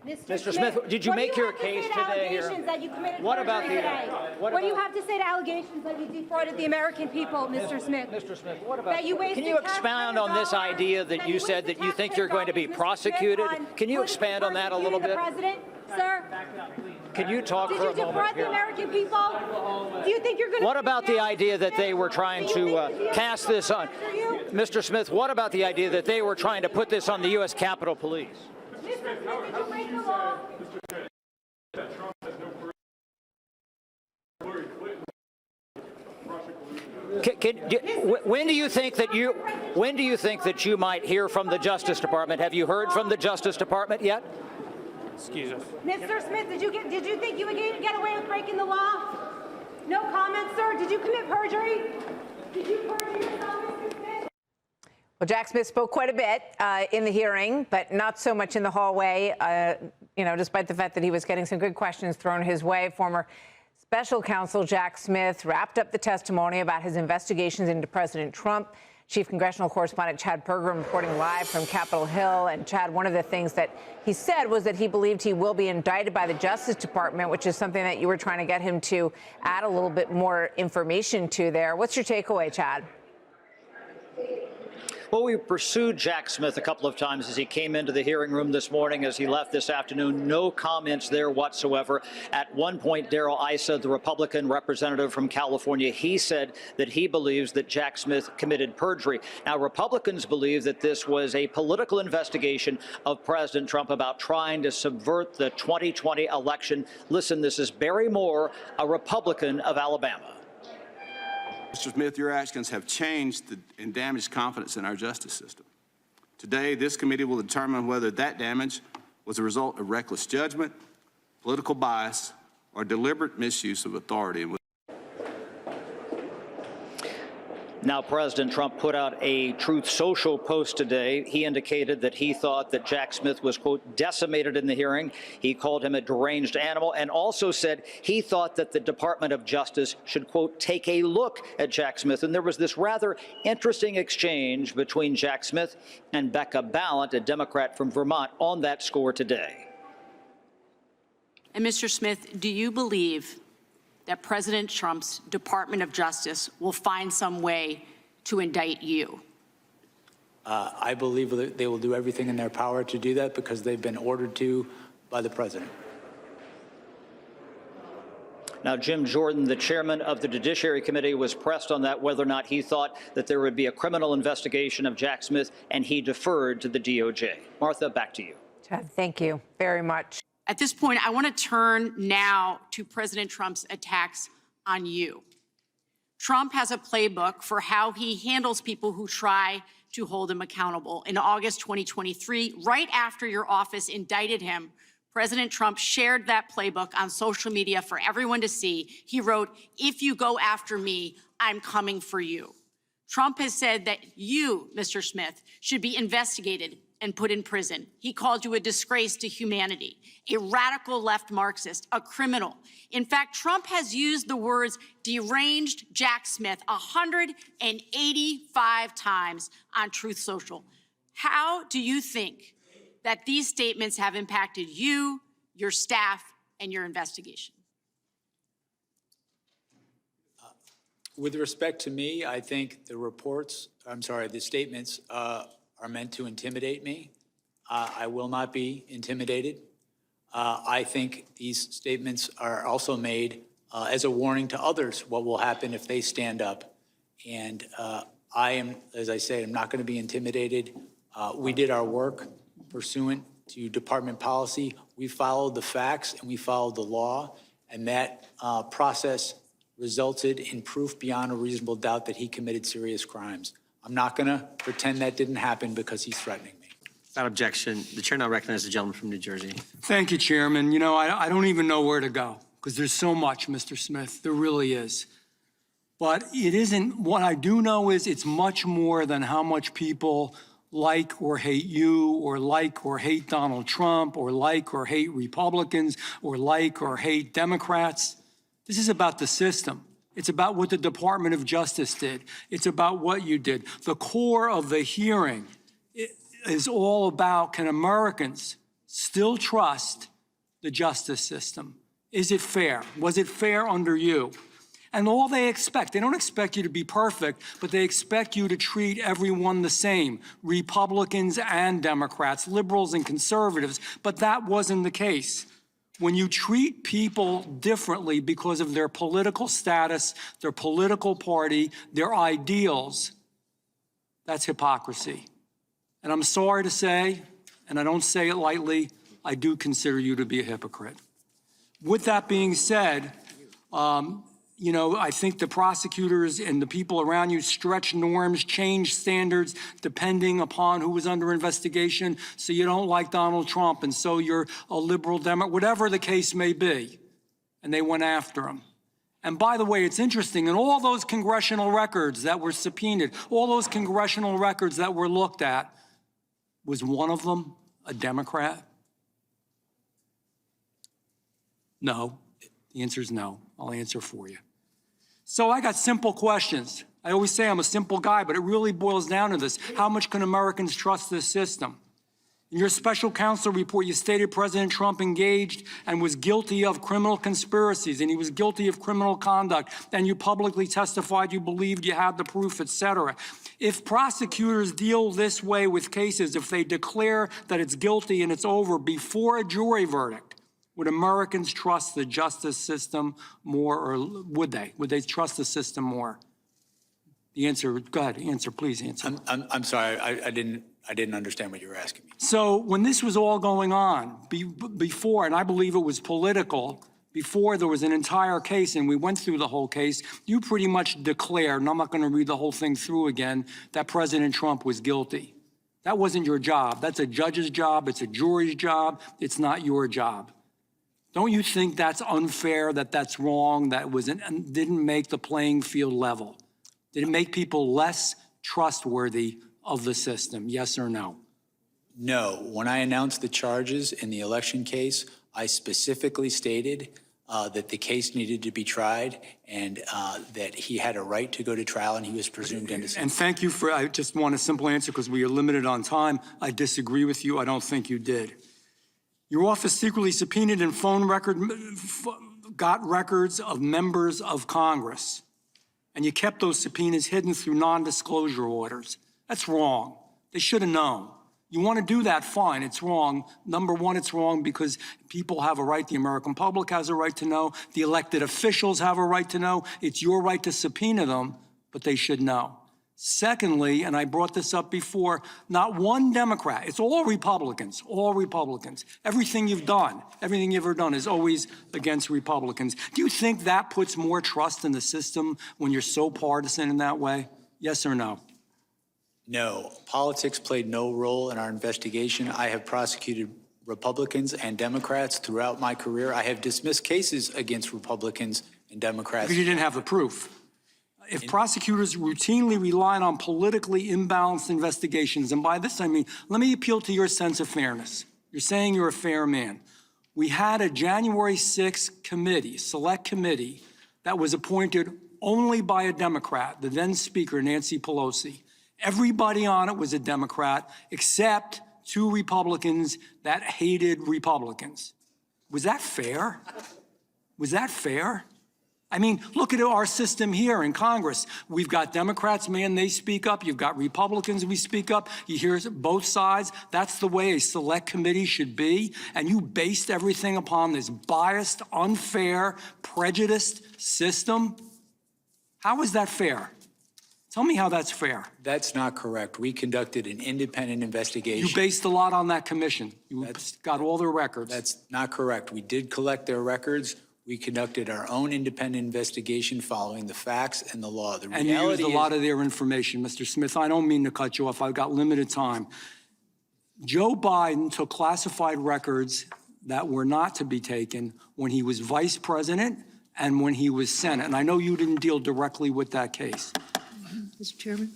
Mr. Smith, did you make your case today here? What about the? What do you have to say to allegations that you defrauded the American people, Mr. Smith? Mr. Smith, what about? That you wasted can you expound on this idea that you said that you think you're going to be prosecuted? Can you expand on that a little bit? President, sir? Can you talk for a moment? Did you defraud the American people? Do you think you're going to? What about the idea that they were trying to cast this on? Mr. Smith, what about the idea that they were trying to put this on the U.S. Capitol Police? Mr. Smith, did you break the law? When do you think that you might hear from the Justice Department? Have you heard from the Justice Department yet? Excuse us. Mr. Smith, did you think you would get away with breaking the law? No comment, sir. Did you commit perjury? Did you perjure yourself, Mr. Smith? Well, Jack Smith spoke quite a bit in the hearing, but not so much in the hallway, despite the fact that he was getting some good questions thrown his way. Former Special Counsel Jack Smith wrapped up the testimony about his investigations into President Trump. Chief Congressional Correspondent Chad Pergram reporting live from Capitol Hill. And Chad, one of the things that he said was that he believed he will be indicted by the Justice Department, which is something that you were trying to get him to add a little bit more information to there. What's your takeaway, Chad? Well, we pursued Jack Smith a couple of times as he came into the hearing room this morning, as he left this afternoon. No comments there whatsoever. At one point, Darrell Issa, the Republican representative from California, he said that he believes that Jack Smith committed perjury. Now, Republicans believe that this was a political investigation of President Trump about trying to subvert the 2020 election. Listen, this is Barry Moore, a Republican of Alabama. Mr. Smith, your actions have changed and damaged confidence in our justice system. Today, this committee will determine whether that damage was a result of reckless judgment, political bias, or deliberate misuse of authority. Now, President Trump put out a Truth Social post today. He indicated that he thought that Jack Smith was, quote, decimated in the hearing. He called him a deranged animal and also said he thought that the Department of Justice should, quote, take a look at Jack Smith. And there was this rather interesting exchange between Jack Smith and Becca Balint, a Democrat from Vermont, on that score today. And Mr. Smith, do you believe that President Trump's Department of Justice will find some way to indict you? I believe that they will do everything in their power to do that because they've been ordered to by the president. Now, Jim Jordan, the chairman of the Judiciary Committee, was pressed on that, whether or not he thought that there would be a criminal investigation of Jack Smith, and he deferred to the DOJ. Martha, back to you. Chad, thank you very much. At this point, I want to turn now to President Trump's attacks on you. Trump has a playbook for how he handles people who try to hold him accountable. In August 2023, right after your office indicted him, President Trump shared that playbook on social media for everyone to see. He wrote, "If you go after me, I'm coming for you." Trump has said that you, Mr. Smith, should be investigated and put in prison. He called you a disgrace to humanity, a radical left Marxist, a criminal. In fact, Trump has used the words deranged Jack Smith 185 times on Truth Social. How do you think that these statements have impacted you, your staff, and your investigation? With respect to me, I think the statements are meant to intimidate me. I will not be intimidated. I think these statements are also made as a warning to others what will happen if they stand up. And I am, as I say, I'm not going to be intimidated. We did our work pursuant to department policy. We followed the facts and we followed the law, and that process resulted in proof beyond a reasonable doubt that he committed serious crimes. I'm not going to pretend that didn't happen because he's threatening me. Without objection, the chair now recognizes the gentleman from New Jersey. Thank you, Chairman. You know, I don't even know where to go because there's so much, Mr. Smith. There really is. But it isn't, what I do know is it's much more than how much people like or hate you, or like or hate Donald Trump, or like or hate Republicans, or like or hate Democrats. This is about the system. It's about what the Department of Justice did. It's about what you did. The core of the hearing is all about, can Americans still trust the justice system? Is it fair? Was it fair under you? And all they don't expect you to be perfect, but they expect you to treat everyone the same, Republicans and Democrats, liberals and conservatives, but that wasn't the case. When you treat people differently because of their political status, their political party, their ideals, that's hypocrisy. And I'm sorry to say, and I don't say it lightly, I do consider you to be a hypocrite. With that being said, I think the prosecutors and the people around you stretch norms, change standards depending upon who was under investigation. So you don't like Donald Trump, and so you're a liberal Democrat, whatever the case may be. And they went after him. And by the way, it's interesting, in all those congressional records that were subpoenaed, all those congressional records that were looked at, was one of them a Democrat? No. The answer is no. I'll answer for you. So I got simple questions. I always say I'm a simple guy, but it really boils down to this. How much can Americans trust this system? In your special counsel report, you stated President Trump engaged and was guilty of criminal conspiracies, and he was guilty of criminal conduct, and you publicly testified you believed you had the proof, etc. If prosecutors deal this way with cases, if they declare that it's guilty and it's over before a jury verdict, would Americans trust the justice system more, or would they? Would they trust the system more? The answer, go ahead, answer, please answer. I'm sorry, I didn't understand what you were asking me. So when this was all going on, before, and I believe it was political, before there was an entire case and we went through the whole case, you pretty much declared, and I'm not going to read the whole thing through again, that President Trump was guilty. That wasn't your job. That's a judge's job. It's a jury's job. It's not your job. Don't you think that's unfair, that that's wrong, that didn't make the playing field level? Did it make people less trustworthy of the system, yes or no? No. When I announced the charges in the election case, I specifically stated that the case needed to be tried and that he had a right to go to trial and he was presumed innocent. And thank you for, I just want a simple answer because we are limited on time. I disagree with you. I don't think you did. Your office secretly subpoenaed and got records of members of Congress, and you kept those subpoenas hidden through non-disclosure orders. That's wrong. They should have known. You want to do that, fine, it's wrong. Number one, it's wrong because people have a right, the American public has a right to know, the elected officials have a right to know. It's your right to subpoena them, but they should know. Secondly, and I brought this up before, not one Democrat, it's all Republicans, all Republicans. Everything you've done, everything you've ever done is always against Republicans. Do you think that puts more trust in the system when you're so partisan in that way? Yes or no? No. Politics played no role in our investigation. I have prosecuted Republicans and Democrats throughout my career. I have dismissed cases against Republicans and Democrats. Because you didn't have the proof. If prosecutors routinely rely on politically imbalanced investigations, and by this I mean, let me appeal to your sense of fairness. You're saying you're a fair man. We had a January 6th committee, select committee, that was appointed only by a Democrat, the then Speaker, Nancy Pelosi. Everybody on it was a Democrat, except 2 Republicans that hated Republicans. Was that fair? Was that fair? I mean, look at our system here in Congress. We've got Democrats, man, they speak up. You've got Republicans, we speak up. You hear both sides. That's the way a select committee should be. And you based everything upon this biased, unfair, prejudiced system. How is that fair? Tell me how that's fair. That's not correct. We conducted an independent investigation. You based a lot on that commission. You got all their records. That's not correct. We did collect their records. We conducted our own independent investigation following the facts and the law. The and you used a lot of their information, Mr. Smith. I don't mean to cut you off. I've got limited time. Joe Biden took classified records that were not to be taken when he was vice president and when he was Senate. And I know you didn't deal directly with that case. Mr. Chairman?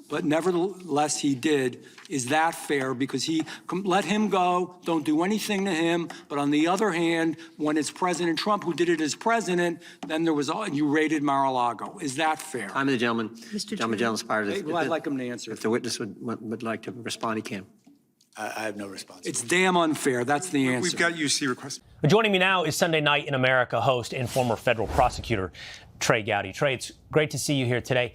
But nevertheless, he did. Is that fair? Because he let him go, don't do anything to him. But on the other hand, when it's President Trump who did it as president, then there was, you raided Mar-a-Lago. Is that fair? I'm the gentleman. Mr. Gentleman's fired. Well, I'd like him to answer. If the witness would like to respond, he can. I have no response. It's damn unfair. That's the answer. We've got UC requests. Joining me now is Sunday Night in America host and former federal prosecutor Trey Gowdy. Trey, it's great to see you here today.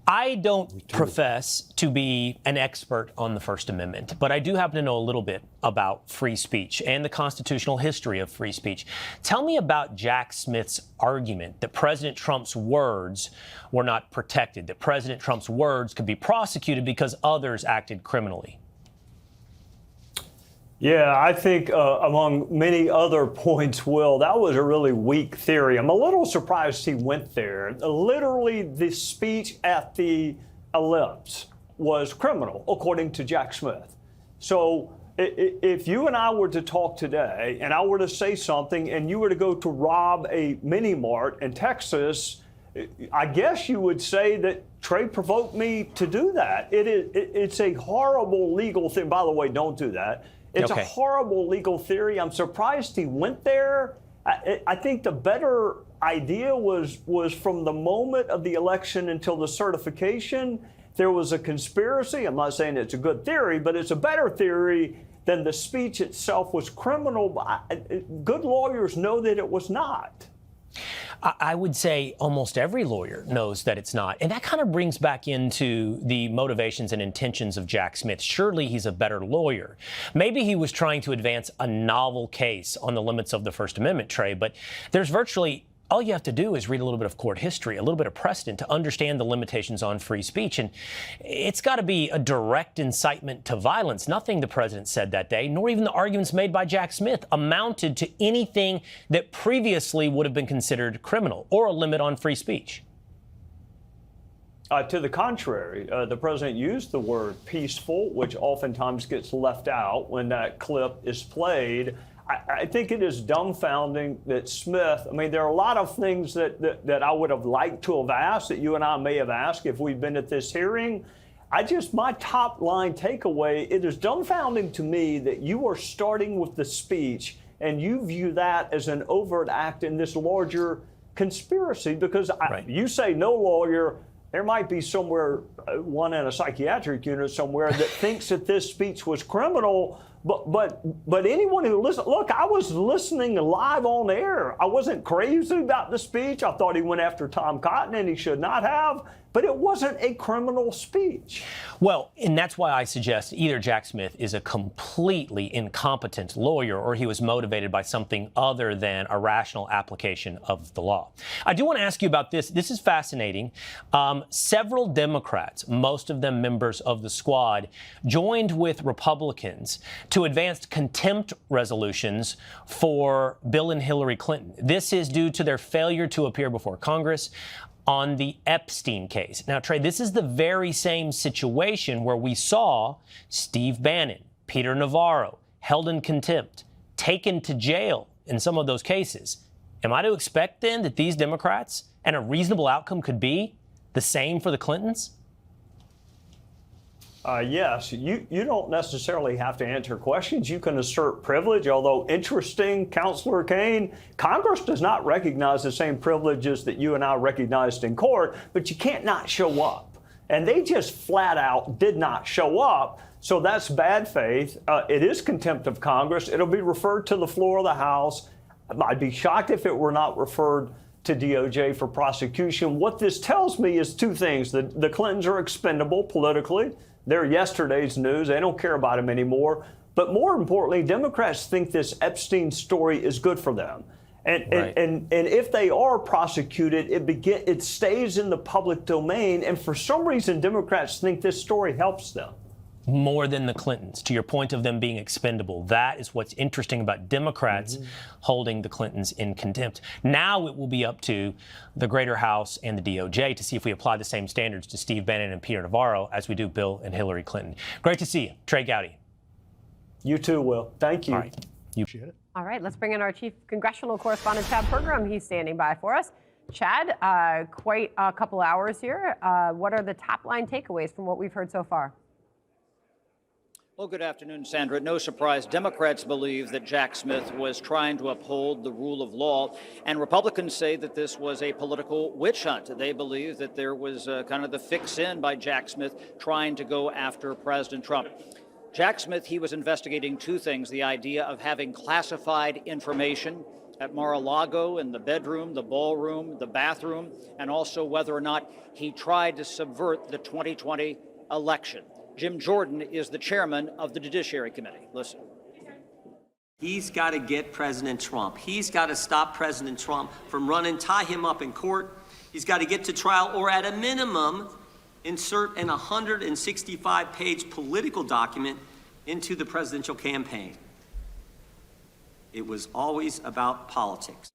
I don't profess to be an expert on the First Amendment, but I do happen to know a little bit about free speech and the constitutional history of free speech. Tell me about Jack Smith's argument that President Trump's words were not protected, that President Trump's words could be prosecuted because others acted criminally. Yeah, I think among many other points, Will, that was a really weak theory. I'm a little surprised he went there. Literally, the speech at the ellipse was criminal, according to Jack Smith. So if you and I were to talk today and I were to say something and you were to go to rob a mini mart in Texas, I guess you would say that Trey provoked me to do that. It's a horrible legal thing. By the way, don't do that. It's a horrible legal theory. I'm surprised he went there. I think the better idea was from the moment of the election until the certification, there was a conspiracy. I'm not saying it's a good theory, but it's a better theory than the speech itself was criminal. Good lawyers know that it was not. I would say almost every lawyer knows that it's not. And that kind of brings back into the motivations and intentions of Jack Smith. Surely he's a better lawyer. Maybe he was trying to advance a novel case on the limits of the First Amendment, Trey, but there's virtually all you have to do is read a little bit of court history, a little bit of precedent to understand the limitations on free speech. And it's got to be a direct incitement to violence. Nothing the president said that day, nor even the arguments made by Jack Smith, amounted to anything that previously would have been considered criminal or a limit on free speech. To the contrary, the president used the word peaceful, which oftentimes gets left out when that clip is played. I think it is dumbfounding that Smith, I mean, there are a lot of things that I would have liked to have asked, that you and I may have asked if we'd been at this hearing. My top line takeaway, it is dumbfounding to me that you are starting with the speech and you view that as an overt act in this larger conspiracy, because you say no lawyer, there might be somewhere, one in a psychiatric unit somewhere, that thinks that this speech was criminal. But anyone who listens, look, I was listening live on air. I wasn't crazy about the speech. I thought he went after Tom Cotton, and he should not have. But it wasn't a criminal speech. Well, and that's why I suggest either Jack Smith is a completely incompetent lawyer or he was motivated by something other than a rational application of the law. I do want to ask you about this. This is fascinating. Several Democrats, most of them members of the squad, joined with Republicans to advance contempt resolutions for Bill and Hillary Clinton. This is due to their failure to appear before Congress on the Epstein case. Now, Trey, this is the very same situation where we saw Steve Bannon, Peter Navarro, held in contempt, taken to jail in some of those cases. Am I to expect then that these Democrats and a reasonable outcome could be the same for the Clintons? Yes, you don't necessarily have to answer questions. You can assert privilege, although interesting, Counselor Kane, Congress does not recognize the same privileges that you and I recognized in court, but you can't not show up. And they just flat out did not show up. So that's bad faith. It is contempt of Congress. It'll be referred to the floor of the House. I'd be shocked if it were not referred to DOJ for prosecution. What this tells me is two things. The Clintons are expendable politically. They're yesterday's news. They don't care about them anymore. But more importantly, Democrats think this Epstein story is good for them. And if they are prosecuted, it stays in the public domain. And for some reason, Democrats think this story helps them. More than the Clintons, to your point of them being expendable. That is what's interesting about Democrats holding the Clintons in contempt. Now it will be up to the greater House and the DOJ to see if we apply the same standards to Steve Bannon and Peter Navarro as we do Bill and Hillary Clinton. Great to see you. Trey Gowdy. You too, Will. Thank you. All right. You appreciate it. All right, let's bring in our chief congressional correspondent, Chad Pergram. He's standing by for us. Chad, quite a couple hours here. What are the top line takeaways from what we've heard so far? Well, good afternoon, Sandra. No surprise, Democrats believe that Jack Smith was trying to uphold the rule of law, and Republicans say that this was a political witch hunt. They believe that there was kind of the fix-in by Jack Smith trying to go after President Trump. Jack Smith, he was investigating two things: the idea of having classified information at Mar-a-Lago in the bedroom, the ballroom, the bathroom, and also whether or not he tried to subvert the 2020 election. Jim Jordan is the chairman of the Judiciary Committee. Listen. He's got to get President Trump. He's got to stop President Trump from tie him up in court. He's got to get to trial, or at a minimum, insert an 165-page political document into the presidential campaign. It was always about politics.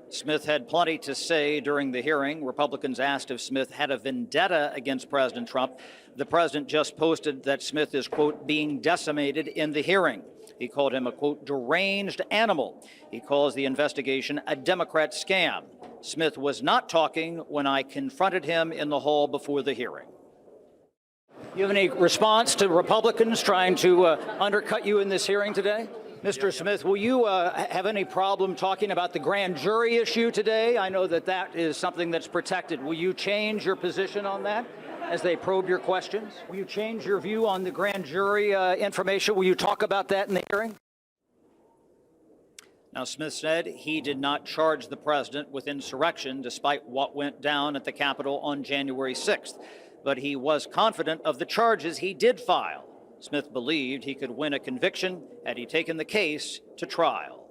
Smith had plenty to say during the hearing. Republicans asked if Smith had a vendetta against President Trump. The president just posted that Smith is, quote, being decimated in the hearing. He called him a, quote, deranged animal. He calls the investigation a Democrat scam. Smith was not talking when I confronted him in the hall before the hearing. You have any response to Republicans trying to undercut you in this hearing today? Mr. Smith, will you have any problem talking about the grand jury issue today? I know that that is something that's protected. Will you change your position on that as they probe your questions? Will you change your view on the grand jury information? Will you talk about that in the hearing? Now, Smith said he did not charge the president with insurrection despite what went down at the Capitol on January 6th, but he was confident of the charges he did file. Smith believed he could win a conviction had he taken the case to trial.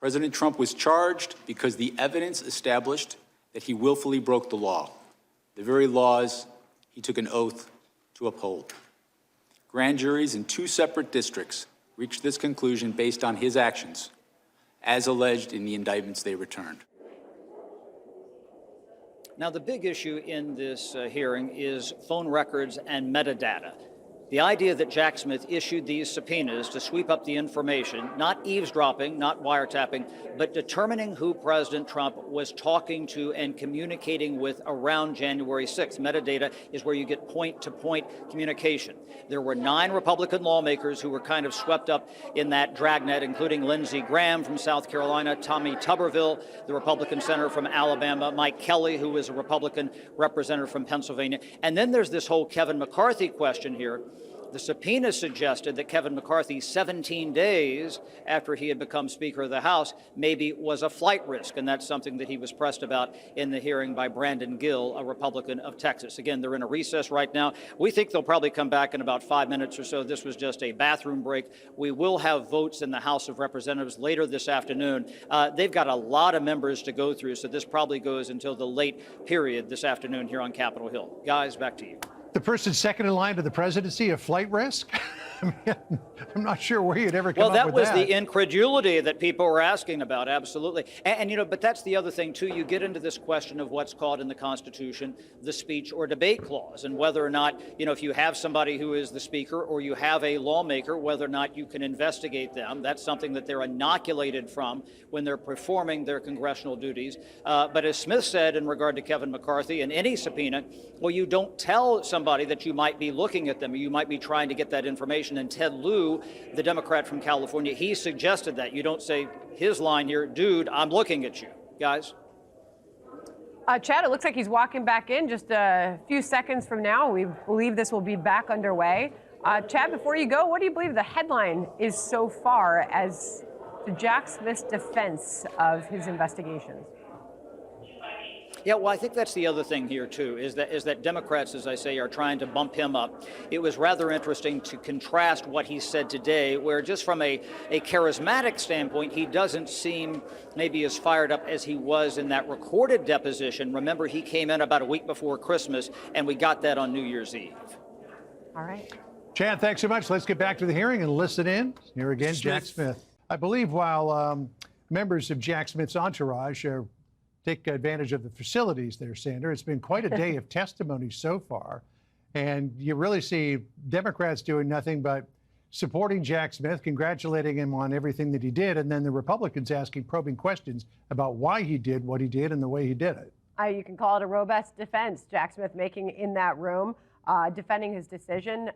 President Trump was charged because the evidence established that he willfully broke the law, the very laws he took an oath to uphold. Grand juries in 2 separate districts reached this conclusion based on his actions, as alleged in the indictments they returned. Now, the big issue in this hearing is phone records and metadata. The idea that Jack Smith issued these subpoenas to sweep up the information, not eavesdropping, not wiretapping, but determining who President Trump was talking to and communicating with around January 6th. Metadata is where you get point-to-point communication. There were 9 Republican lawmakers who were kind of swept up in that dragnet, including Lindsey Graham from South Carolina, Tommy Tuberville, the Republican senator from Alabama, Mike Kelly, who is a Republican representative from Pennsylvania. And then there's this whole Kevin McCarthy question here. The subpoena suggested that Kevin McCarthy, 17 days after he had become Speaker of the House, maybe was a flight risk, and that's something that he was pressed about in the hearing by Brandon Gill, a Republican of Texas. Again, they're in a recess right now. We think they'll probably come back in about 5 minutes or so. This was just a bathroom break. We will have votes in the House of Representatives later this afternoon. They've got a lot of members to go through, so this probably goes until the late period this afternoon here on Capitol Hill. Guys, back to you. The person second in line to the presidency, a flight risk? I mean, I'm not sure where you'd ever come up with that. Well, that was the incredulity that people were asking about, absolutely. And, you know, but that's the other thing, too. You get into this question of what's called in the Constitution the speech or debate clause, and whether or not, you know, if you have somebody who is the speaker or you have a lawmaker, whether or not you can investigate them. That's something that they're inoculated from when they're performing their congressional duties. But as Smith said in regard to Kevin McCarthy and any subpoena, well, you don't tell somebody that you might be looking at them, or you might be trying to get that information. And Ted Lieu, the Democrat from California, he suggested that. You don't say his line here, dude, I'm looking at you. Guys? Chad, it looks like he's walking back in just a few seconds from now. We believe this will be back underway. Chad, before you go, what do you believe the headline is so far as to Jack Smith's defense of his investigations? Yeah, well, I think that's the other thing here, too, is that Democrats, as I say, are trying to bump him up. It was rather interesting to contrast what he said today, where just from a charismatic standpoint, he doesn't seem maybe as fired up as he was in that recorded deposition. Remember, he came in about a week before Christmas, and we got that on New Year's Eve. All right. Chad, thanks so much. Let's get back to the hearing and listen in. Here again, Jack Smith. I believe while members of Jack Smith's entourage take advantage of the facilities there, Sandra. It's been quite a day of testimony so far. And you really see Democrats doing nothing but supporting Jack Smith, congratulating him on everything that he did, and then the Republicans asking probing questions about why he did what he did and the way he did it. You can call it a robust defense, Jack Smith making in that room, defending his decision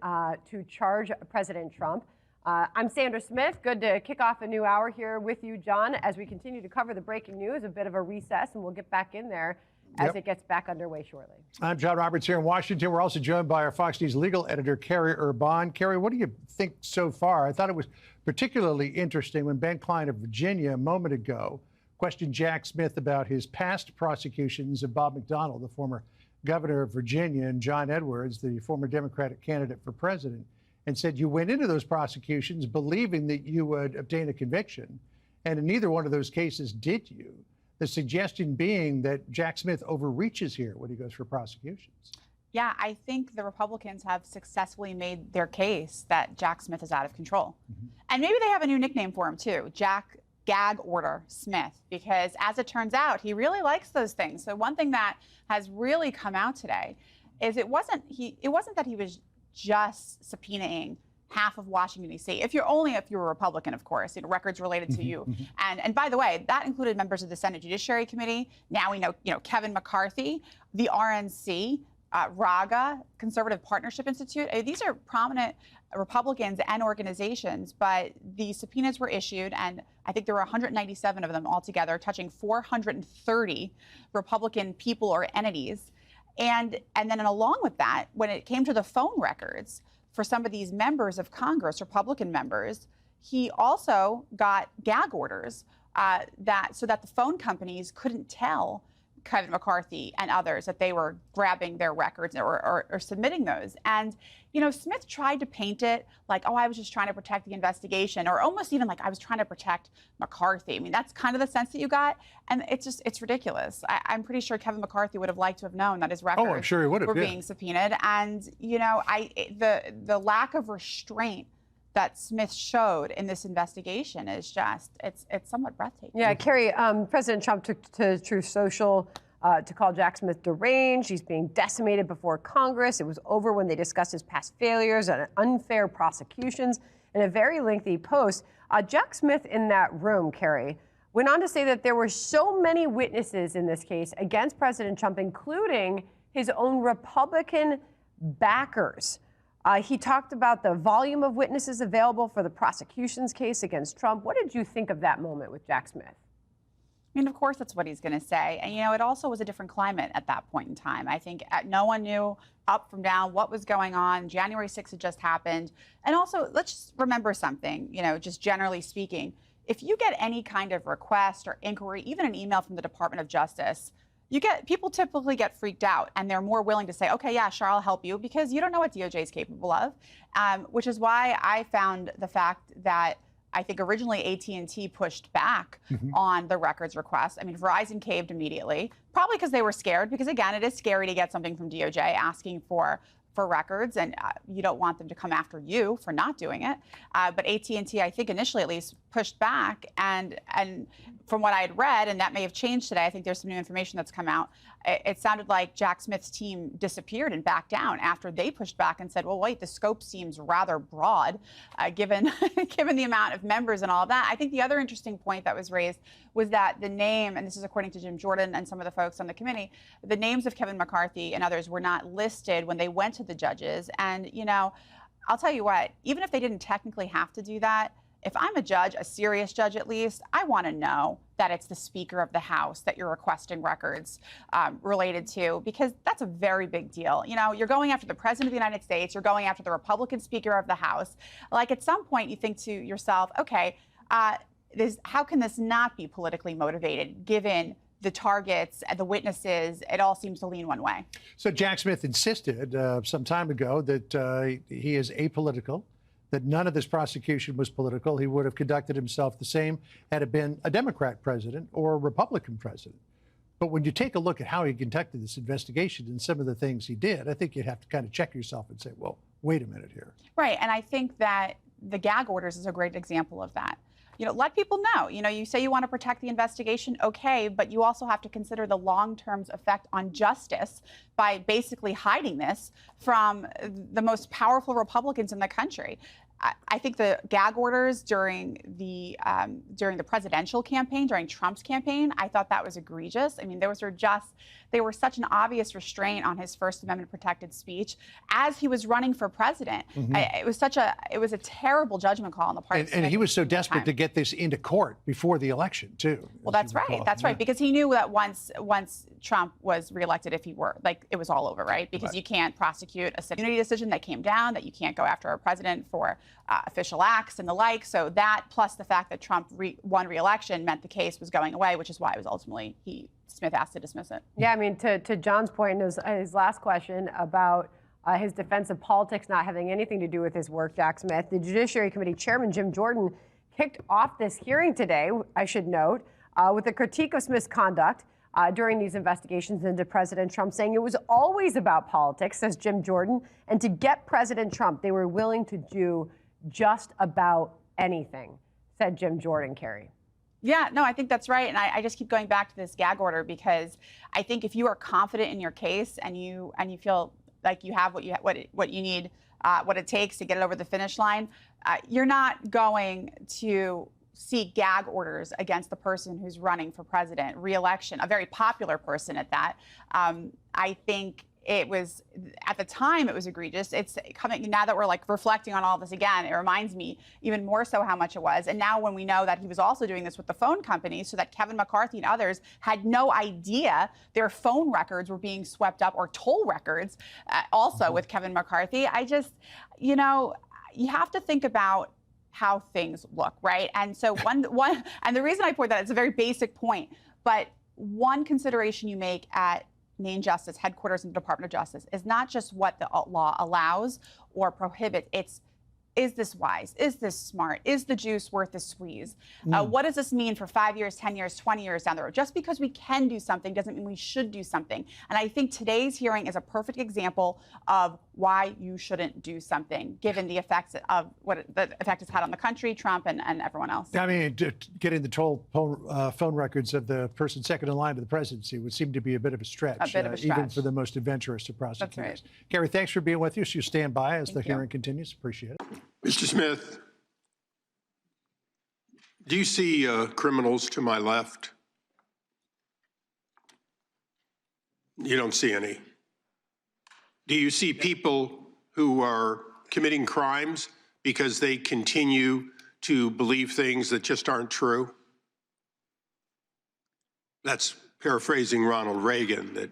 to charge President Trump. I'm Sandra Smith. Good to kick off a new hour here with you, John, as we continue to cover the breaking news, a bit of a recess, and we'll get back in there as it gets back underway shortly. I'm John Roberts here in Washington. We're also joined by our Fox News legal editor, Carrie Urban. Carrie, what do you think so far? I thought it was particularly interesting when Ben Klein of Virginia a moment ago questioned Jack Smith about his past prosecutions of Bob McDonnell, the former governor of Virginia, and John Edwards, the former Democratic candidate for president, and said you went into those prosecutions believing that you would obtain a conviction, and in neither one of those cases did you. The suggestion being that Jack Smith overreaches here when he goes for prosecutions. Yeah, I think the Republicans have successfully made their case that Jack Smith is out of control. And maybe they have a new nickname for him too, Jack Gag Order Smith, because as it turns out, he really likes those things. So one thing that has really come out today is it wasn't that he was just subpoenaing half of Washington, D.C. If you're a Republican, of course, records related to you. And by the way, that included members of the Senate Judiciary Committee. Now we know, Kevin McCarthy, the RNC, RAGA, Conservative Partnership Institute. These are prominent Republicans and organizations, but the subpoenas were issued, and I think there were 197 of them altogether, touching 430 Republican people or entities. And then along with that, when it came to the phone records for some of these members of Congress, Republican members, he also got gag orders so that the phone companies couldn't tell Kevin McCarthy and others that they were grabbing their records or submitting those. And, Smith tried to paint it like, oh, I was just trying to protect the investigation, or almost even like I was trying to protect McCarthy. I mean, that's kind of the sense that you got. And it's ridiculous. I'm pretty sure Kevin McCarthy would have liked to have known that his records I'm sure he would have, were being subpoenaed. And, the lack of restraint that Smith showed in this investigation is just, it's somewhat breathtaking. Yeah, Carrie, President Trump took to Truth Social to call Jack Smith deranged. He's being decimated before Congress. It was over when they discussed his past failures and unfair prosecutions. In a very lengthy post, Jack Smith in that room, Carrie, went on to say that there were so many witnesses in this case against President Trump, including his own Republican backers. He talked about the volume of witnesses available for the prosecution's case against Trump. What did you think of that moment with Jack Smith? I mean, of course, that's what he's going to say. And, it also was a different climate at that point in time. I think no one knew up from down what was going on. January 6th had just happened. And also, let's just remember something, just generally speaking, if you get any kind of request or inquiry, even an email from the Department of Justice, people typically get freaked out, and they're more willing to say, okay, yeah, sure, I'll help you, because you don't know what DOJ is capable of, which is why I found the fact that I think originally AT&T pushed back on the records request. I mean, Verizon caved immediately, probably because they were scared, because again, it is scary to get something from DOJ asking for records, and you don't want them to come after you for not doing it. But AT&T, I think initially at least, pushed back, and from what I had read, and that may have changed today, I think there's some new information that's come out, it sounded like Jack Smith's team disappeared and backed down after they pushed back and said, well, wait, the scope seems rather broad, given the amount of members and all of that. I think the other interesting point that was raised was that the name, and this is according to Jim Jordan and some of the folks on the committee, the names of Kevin McCarthy and others were not listed when they went to the judges. And, I'll tell you what, even if they didn't technically have to do that, if I'm a judge, a serious judge at least, I want to know that it's the Speaker of the House that you're requesting records related to, because that's a very big deal. You're going after the President of the United States, you're going after the Republican Speaker of the House. Like, at some point you think to yourself, okay, how can this not be politically motivated, given the targets and the witnesses? It all seems to lean one way. So Jack Smith insisted some time ago that he is apolitical, that none of this prosecution was political. He would have conducted himself the same had it been a Democrat president or a Republican president. But when you take a look at how he conducted this investigation and some of the things he did, I think you'd have to kind of check yourself and say, well, wait a minute here. Right. And I think that the gag orders is a great example of that. Let people know. You say you want to protect the investigation, okay, but you also have to consider the long-term effect on justice by basically hiding this from the most powerful Republicans in the country. I think the gag orders during the presidential campaign, during Trump's campaign, I thought that was egregious. I mean, they were such an obvious restraint on his First Amendment protected speech as he was running for president. It was a terrible judgment call on the part of And he was so desperate to get this into court before the election, too. Well, that's right. That's right. Because he knew that once Trump was reelected, if he were, like, it was all over, right? Because you can't prosecute a civil immunity decision that came down, that you can't go after a president for official acts and the like. So that, plus the fact that Trump won re-election, meant the case was going away, which is why it was ultimately Smith asked to dismiss it. Yeah, I mean, to John's point in his last question about his defense of politics not having anything to do with his work, Jack Smith, the Judiciary Committee Chairman Jim Jordan kicked off this hearing today, I should note, with a critique of Smith's conduct during these investigations into President Trump, saying it was always about politics, says Jim Jordan, and to get President Trump, they were willing to do just about anything, said Jim Jordan, Carrie. Yeah, no, I think that's right. And I just keep going back to this gag order because I think if you are confident in your case and you feel like you have what you need, what it takes to get it over the finish line, you're not going to seek gag orders against the person who's running for president, re-election, a very popular person at that. I think it was, at the time, it was egregious. It's coming, now that we're like reflecting on all this again, it reminds me even more so how much it was. And now when we know that he was also doing this with the phone company, so that Kevin McCarthy and others had no idea their phone records were being swept up, or toll records also with Kevin McCarthy, I just, you have to think about how things look, right? And so one, and the reason I point that, it's a very basic point, but one consideration you make at main justice headquarters in the Department of Justice is not just what the law allows or prohibits, it's, is this wise? Is this smart? Is the juice worth the squeeze? What does this mean for 5 years, 10 years, 20 years down the road? Just because we can do something doesn't mean we should do something. And I think today's hearing is a perfect example of why you shouldn't do something, given the effects of what the effect it's had on the country, Trump, and everyone else. I mean, getting the phone records of the person second in line to the presidency would seem to be a bit of a stretch, even for the most adventurous of prosecutors. That's right. Carrie, thanks for being with us. You stand by as the hearing continues. Appreciate it. Mr. Smith, do you see criminals to my left? You don't see any. Do you see people who are committing crimes because they continue to believe things that just aren't true? That's paraphrasing Ronald Reagan, that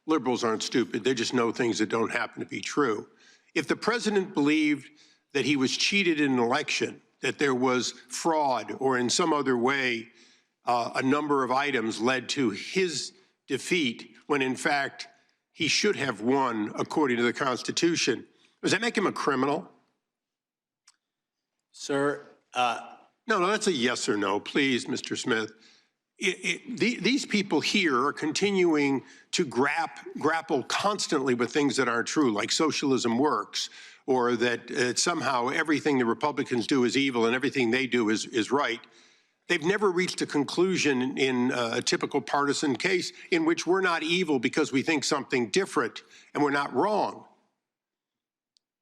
liberals aren't stupid, they just know things that don't happen to be true. If the president believed that he was cheated in an election, that there was fraud, or in some other way a number of items led to his defeat, when in fact he should have won according to the Constitution, does that make him a criminal? Sir, No, that's a yes or no, please, Mr. Smith. These people here are continuing to grapple constantly with things that aren't true, like socialism works, or that somehow everything the Republicans do is evil and everything they do is right. They've never reached a conclusion in a typical partisan case in which we're not evil because we think something different and we're not wrong.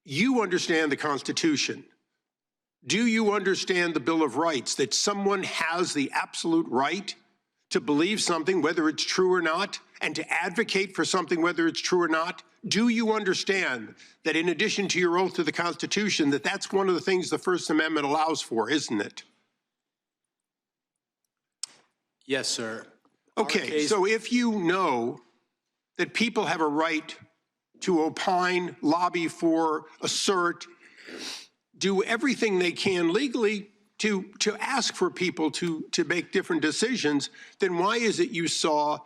You understand the Constitution. Do you understand the Bill of Rights, that someone has the absolute right to believe something, whether it's true or not, and to advocate for something, whether it's true or not? Do you understand that in addition to your oath to the Constitution, that that's one of the things the First Amendment allows for, isn't it? yes, sir. Okay, so if you know that people have a right to opine, lobby for, assert, do everything they can legally to ask for people to make different decisions, then why is it you saw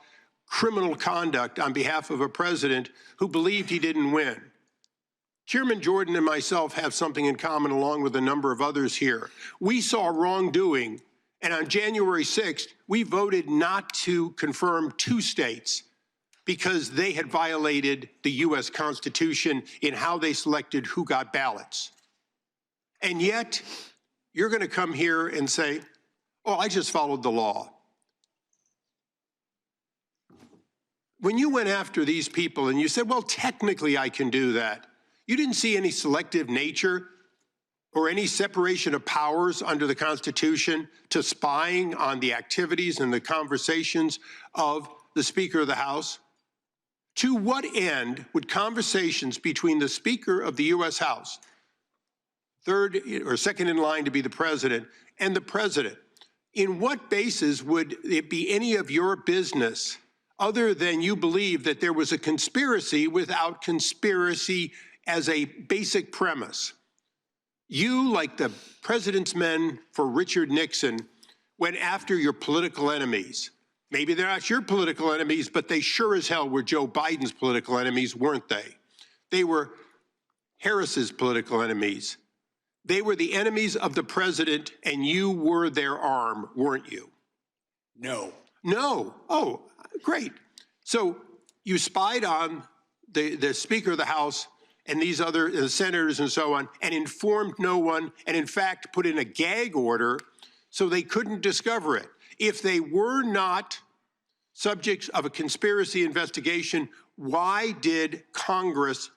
criminal conduct on behalf of a president who believed he didn't win? Chairman Jordan and myself have something in common, along with a number of others here. We saw wrongdoing, and on January 6th, we voted not to confirm 2 states because they had violated the U.S. Constitution in how they selected who got ballots. And yet, you're going to come here and say, oh, I just followed the law. When you went after these people and you said, well, technically I can do that, you didn't see any selective nature or any separation of powers under the Constitution to spying on the activities and the conversations of the Speaker of the House? To what end would conversations between the Speaker of the U.S. House, third or second in line to be the President, and the President, in what basis would it be any of your business other than you believe that there was a conspiracy without conspiracy as a basic premise? You, like the president's men for Richard Nixon, went after your political enemies. Maybe they're not your political enemies, but they sure as hell were Joe Biden's political enemies, weren't they? They were Harris's political enemies. They were the enemies of the president, and you were their arm, weren't you? No. No. Oh, great. So you spied on the Speaker of the House and these other senators and so on, and informed no one, and in fact put in a gag order so they couldn't discover it. If they were not subjects of a conspiracy investigation, why did Congress,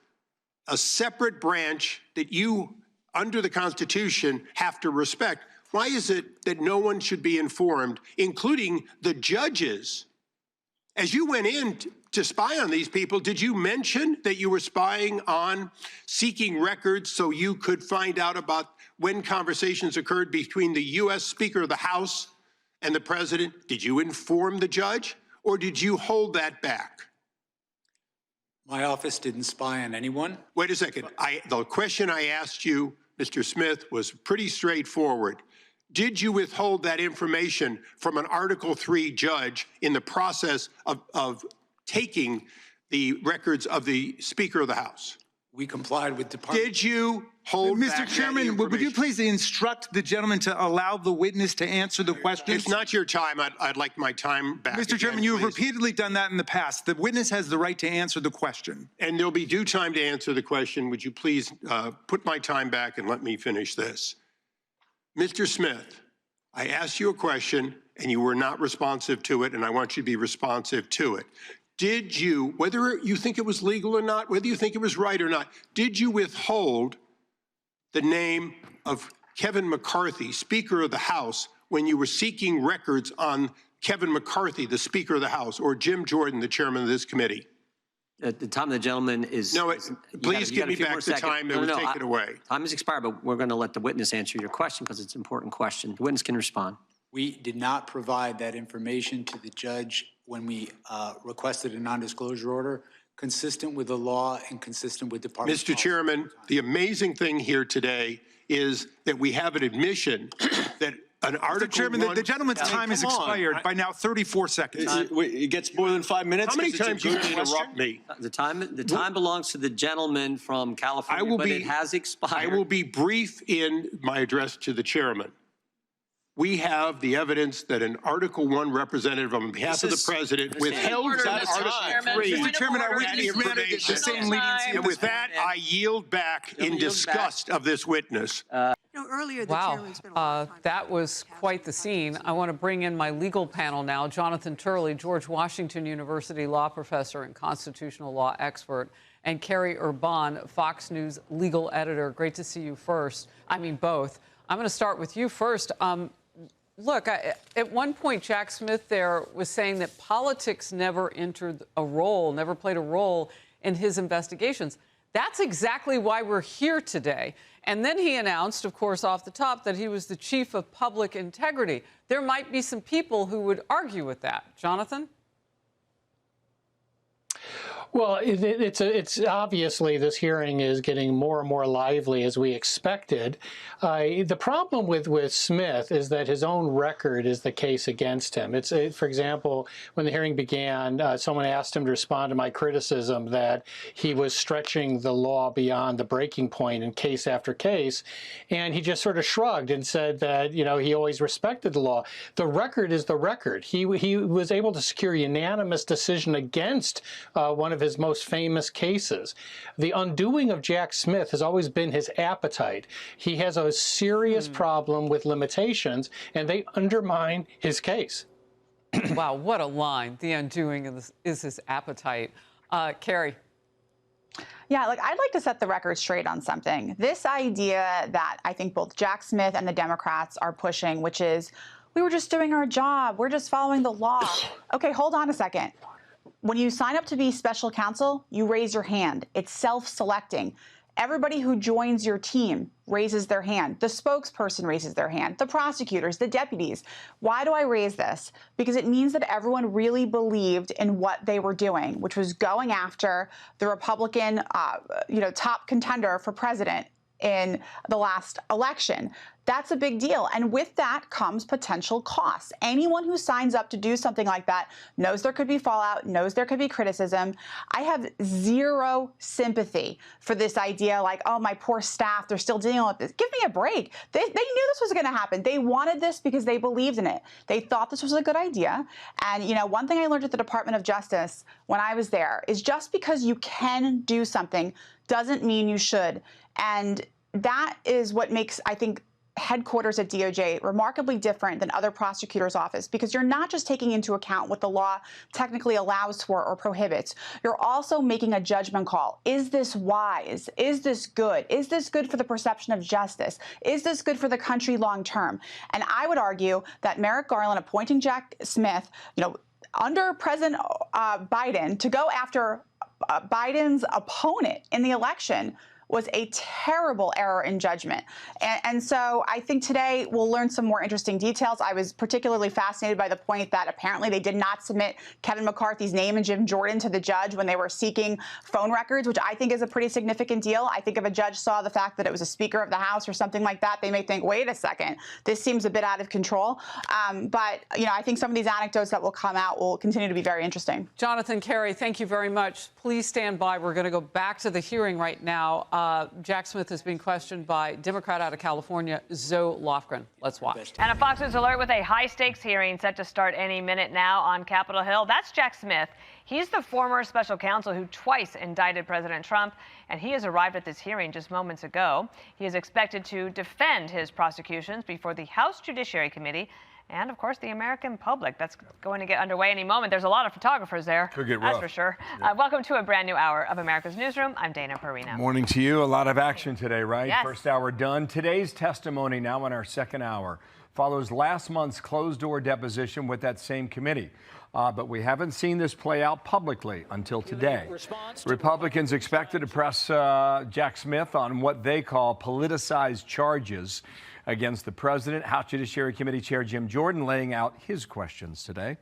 a separate branch that you, under the Constitution, have to respect, why is it that no one should be informed, including the judges? As you went in to spy on these people, did you mention that you were spying on seeking records so you could find out about when conversations occurred between the U.S. Speaker of the House and the president? Did you inform the judge, or did you hold that back? My office didn't spy on anyone. Wait a second. The question I asked you, Mr. Smith, was pretty straightforward. Did you withhold that information from an Article III judge in the process of taking the records of the Speaker of the House? We complied with Department. Did you hold back Mr. Chairman, would you please instruct the gentleman to allow the witness to answer the questions? It's not your time. I'd like my time back. Mr. Chairman, you have repeatedly done that in the past. The witness has the right to answer the question. And there'll be due time to answer the question. Would you please put my time back and let me finish this? Mr. Smith, I asked you a question and you were not responsive to it, and I want you to be responsive to it. Did you, whether you think it was legal or not, whether you think it was right or not, did you withhold the name of Kevin McCarthy, Speaker of the House, when you were seeking records on Kevin McCarthy, the Speaker of the House, or Jim Jordan, the chairman of this committee? At the time of the gentleman is... No, please give me back the time that was taken away. Time has expired, but we're going to let the witness answer your question because it's an important question. The witness can respond. We did not provide that information to the judge when we requested a non-disclosure order, consistent with the law and consistent with Department Mr. Chairman, the amazing thing here today is that we have an admission that an Article Mr. Chairman, the gentleman's time has expired by now 34 seconds. It gets more than 5 minutes. How many times do you interrupt me? The time belongs to the gentleman from California, but it has expired. I will be brief in my address to the chairman. We have the evidence that an Article I representative on behalf of the president withheld from Article III. Mr. Chairman, our witness granted the same leniency. And with that, I yield back in disgust of this witness. Earlier, the chairman spent a lot of time. That was quite the scene. I want to bring in my legal panel now. Jonathan Turley, George Washington University law professor and constitutional law expert, and Carrie Urban, Fox News legal editor. Great to see you first. I mean, both. I'm going to start with you first. Look, at one point, Jack Smith there was saying that politics never played a role in his investigations. That's exactly why we're here today. And then he announced, of course, off the top, that he was the chief of public integrity. There might be some people who would argue with that. Jonathan? Well, it's obviously this hearing is getting more and more lively as we expected. The problem with Smith is that his own record is the case against him. For example, when the hearing began, someone asked him to respond to my criticism that he was stretching the law beyond the breaking point in case after case, and he just sort of shrugged and said that he always respected the law. The record is the record. He was able to secure a unanimous decision against one of his most famous cases. The undoing of Jack Smith has always been his appetite. He has a serious problem with limitations, and they undermine his case. Wow, what a line. The undoing is his appetite. Carrie? Yeah, like I'd like to set the record straight on something. This idea that I think both Jack Smith and the Democrats are pushing, which is we were just doing our job, we're just following the law. Okay, hold on a second. When you sign up to be special counsel, you raise your hand. It's self-selecting. Everybody who joins your team raises their hand. The spokesperson raises their hand. The prosecutors, the deputies. Why do I raise this? Because it means that everyone really believed in what they were doing, which was going after the Republican, top contender for president in the last election. That's a big deal. And with that comes potential costs. Anyone who signs up to do something like that knows there could be fallout, knows there could be criticism. I have zero sympathy for this idea like, oh, my poor staff, they're still dealing with this. Give me a break. They knew this was going to happen. They wanted this because they believed in it. They thought this was a good idea. And, one thing I learned at the Department of Justice when I was there is just because you can do something doesn't mean you should. And that is what makes, I think, headquarters at DOJ remarkably different than other prosecutors' office, because you're not just taking into account what the law technically allows for or prohibits. You're also making a judgment call. Is this wise? Is this good? Is this good for the perception of justice? Is this good for the country long term? And I would argue that Merrick Garland appointing Jack Smith, under President Biden to go after Biden's opponent in the election was a terrible error in judgment. And so I think today we'll learn some more interesting details. I was particularly fascinated by the point that apparently they did not submit Kevin McCarthy's name and Jim Jordan to the judge when they were seeking phone records, which I think is a pretty significant deal. I think if a judge saw the fact that it was a Speaker of the House or something like that, they may think, wait a second, this seems a bit out of control. But I think some of these anecdotes that will come out will continue to be very interesting. Jonathan, Kerry, thank you very much. Please stand by. We're going to go back to the hearing right now. Jack Smith is being questioned by Democrat out of California, Zoe Lofgren. Let's watch. And a Fox News alert with a high-stakes hearing set to start any minute now on Capitol Hill. That's Jack Smith. He's the former special counsel who twice indicted President Trump, and he has arrived at this hearing just moments ago. He is expected to defend his prosecutions before the House Judiciary Committee and, of course, the American public. That's going to get underway any moment. There's a lot of photographers there. Could get rough. That's for sure. Yeah. Welcome to a brand new hour of America's Newsroom. I'm Dana Perino. Morning to you. A lot of action today, right? Yes. First hour done. Today's testimony now in our second hour follows last month's closed-door deposition with that same committee. But we haven't seen this play out publicly until today. Republicans expected to press Jack Smith on what they call politicized charges against the president. House Judiciary Committee Chair Jim Jordan laying out his questions today.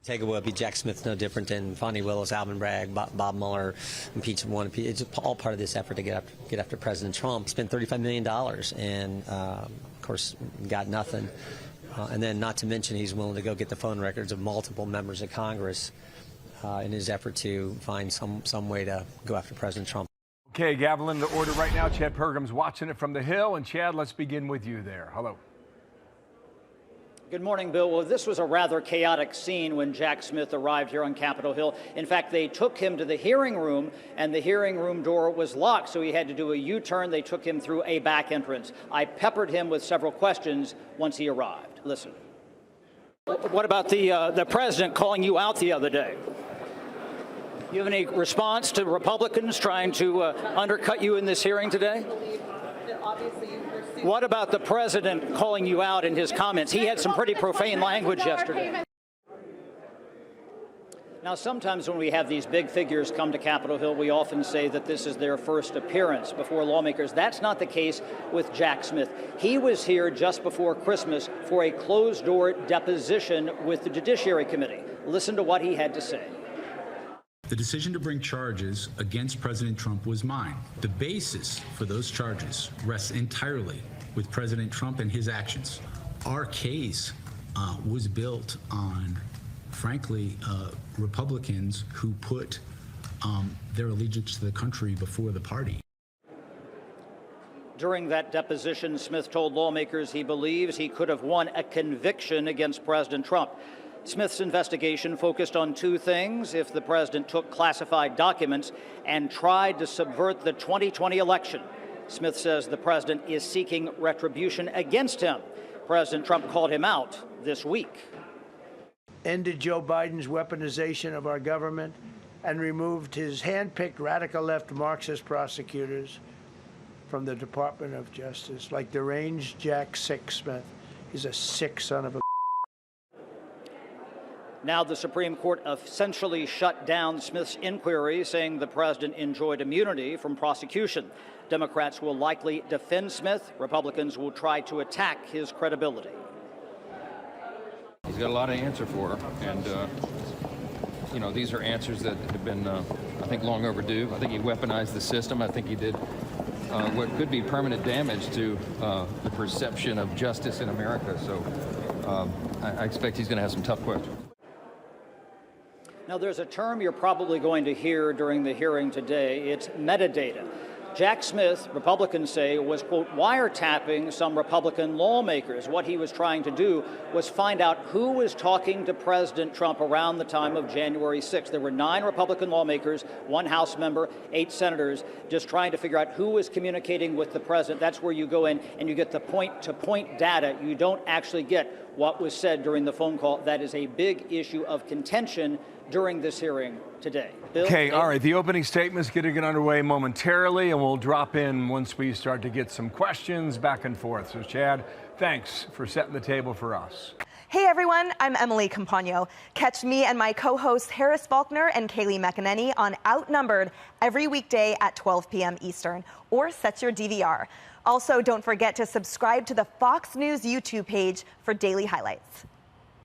Take away, Jack Smith's no different than Fonnie Willis, Alvin Bragg, Bob Mueller, impeachment one. It's all part of this effort to get after President Trump. He spent $35 million and, of course, got nothing. And then not to mention he's willing to go get the phone records of multiple members of Congress in his effort to find some way to go after President Trump. Okay, gavel in the order right now. Chad Pergram's watching it from the Hill. And Chad, let's begin with you there. Hello. Good morning, Bill. Well, this was a rather chaotic scene when Jack Smith arrived here on Capitol Hill. In fact, they took him to the hearing room, and the hearing room door was locked, so he had to do a U-turn. They took him through a back entrance. I peppered him with several questions once he arrived. Listen. What about the president calling you out the other day? You have any response to Republicans trying to undercut you in this hearing today? What about the president calling you out in his comments? He had some pretty profane language yesterday. Now, sometimes when we have these big figures come to Capitol Hill, we often say that this is their first appearance before lawmakers. That's not the case with Jack Smith. He was here just before Christmas for a closed-door deposition with the Judiciary Committee. Listen to what he had to say. The decision to bring charges against President Trump was mine. The basis for those charges rests entirely with President Trump and his actions. Our case was built on, frankly, Republicans who put their allegiance to the country before the party. During that deposition, Smith told lawmakers he believes he could have won a conviction against President Trump. Smith's investigation focused on two things: if the president took classified documents and tried to subvert the 2020 election. Smith says the president is seeking retribution against him. President Trump called him out this week. Ended Joe Biden's weaponization of our government, and removed his hand-picked radical left Marxist prosecutors from the Department of Justice, like deranged Jack Smith. He's a sick son of a... Now the Supreme Court essentially shut down Smith's inquiry, saying the president enjoyed immunity from prosecution. Democrats will likely defend Smith. Republicans will try to attack his credibility. He's got a lot to answer for, and you know, these are answers that have been, I think, long overdue. I think he weaponized the system. I think he did what could be permanent damage to the perception of justice in America. So I expect he's going to have some tough questions. Now, there's a term you're probably going to hear during the hearing today. It's metadata. Jack Smith, Republicans say, was, quote, wiretapping some Republican lawmakers. What he was trying to do was find out who was talking to President Trump around the time of January 6th. There were 9 Republican lawmakers, 1 House member, 8 senators, just trying to figure out who was communicating with the president. That's where you go in and you get the point-to-point data. You don't actually get what was said during the phone call. That is a big issue of contention during this hearing today. Bill? Okay, all right. The opening statement's going to get underway momentarily, and we'll drop in once we start to get some questions back and forth. So, Chad, thanks for setting the table for us. Hey everyone, I'm Emily Campagno. Catch me and my co-hosts Harris Faulkner and Kaylee McEnany on Outnumbered every weekday at 12 p.m. Eastern, or set your DVR. Also, don't forget to subscribe to the Fox News YouTube page for daily highlights.